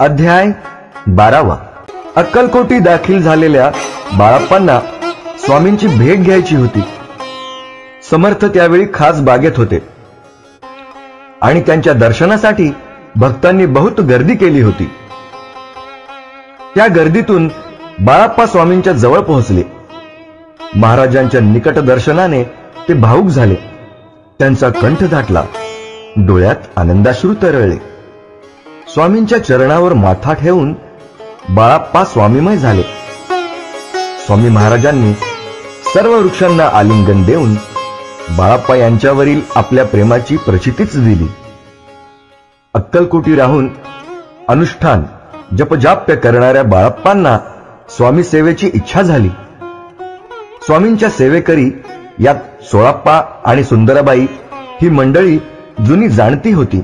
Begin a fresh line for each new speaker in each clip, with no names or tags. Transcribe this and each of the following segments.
अध्याय 12. अक्कलकोटी दाखल झालेल्या बाळाप्पांना स्वामींची भेट घ्यायची होती. समर्थ त्यावेळी खास बागेत होते आणि त्यांच्या दर्शनासाठी भक्तांनी बहुत गर्दी केली होती. त्या गर्दीतून बाळाप्पा स्वामींच्या जवळ पोहोचले. महाराजांच्या निकट दर्शनाने ते भावुक झाले. त्यांचा कंठ दाटला, डोळ्यात आनंदाश्रू तरळले. स्वामींच्या चरणावर माथा ठेवून बाळाप्पा स्वामीमय झाले. स्वामी महाराजांनी सर्व वृक्षांना आलिंगन देऊन बाळाप्पा यांच्यावरील आपल्या प्रेमाची प्रचितीच दिली. अक्कलकोटी राहून अनुष्ठान जपजाप्य करणाऱ्या बाळाप्पांना स्वामी सेवेची इच्छा झाली. स्वामींच्या सेवेकरी यात सोळाप्पा आणि सुंदराबाई ही मंडळी जुनी जाणती होती.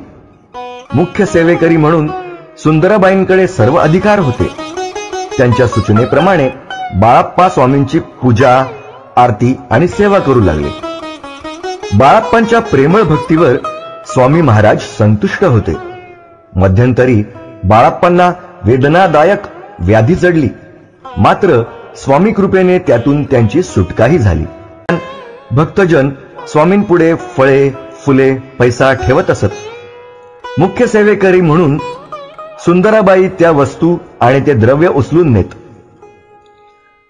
मुख्य सेवेकरी म्हणून सुंदराबाईंकडे सर्व अधिकार होते. त्यांच्या सूचनेप्रमाणे बाळाप्पा स्वामींची पूजा, आरती आणि सेवा करू लागले. बाळाप्पांच्या प्रेमळ भक्तीवर स्वामी महाराज संतुष्ट होते. मध्यंतरी बाळाप्पांना वेदनादायक व्याधी जडली, मात्र स्वामी कृपेने त्यातून त्यांची सुटकाही झाली. भक्तजन स्वामींपुढे फळे, फुले, पैसा ठेवत असत. मुख्य सेवेकरी म्हणून सुंदराबाई त्या वस्तू आणि ते द्रव्य उचलून नेत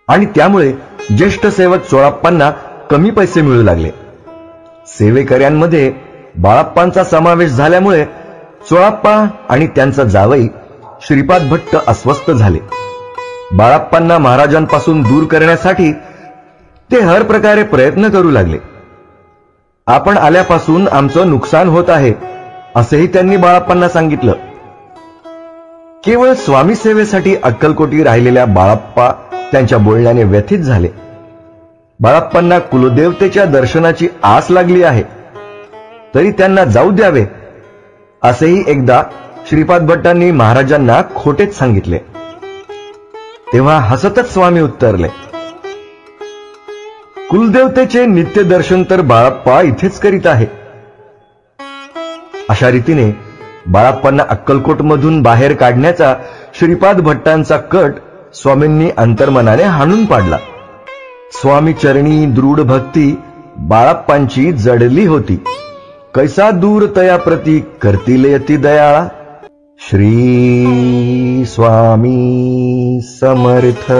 आणि त्यामुळे ज्येष्ठ सेवक सोळाप्पांना कमी पैसे मिळू लागले. सेवेकऱ्यांमध्ये बाळाप्पांचा समावेश झाल्यामुळे सोळाप्पा आणि त्यांचा जावई श्रीपाद भट्ट अस्वस्थ झाले. बाळाप्पांना महाराजांपासून दूर करण्यासाठी ते हर प्रकारे प्रयत्न करू लागले. आपण आल्यापासून आमचं नुकसान होत आहे असेही त्यांनी बाळाप्पांना सांगितलं. केवळ स्वामी सेवेसाठी अक्कलकोटी राहिलेल्या बाळाप्पा त्यांच्या बोलण्याने व्यथित झाले. बाळाप्पांना कुलदेवतेच्या दर्शनाची आस लागली आहे, तरी त्यांना जाऊ द्यावे असेही एकदा श्रीपाद भट्टांनी महाराजांना खोटेच सांगितले. तेव्हा हसतच स्वामी उत्तरले, कुलदेवतेचे नित्य दर्शन तर बाळाप्पा इथेच करीत आहे. अशा रीतीने बाळाप्पांना अक्कलकोटमधून बाहेर काढण्याचा श्रीपाद भट्टांचा कट स्वामींनी अंतर्मनाने हाणून पाडला. स्वामी चरणी दृढ भक्ती बाळाप्पांची जडली होती. कैसा दूर तया प्रती करतील यती दयाळा. श्री स्वामी समर्थ.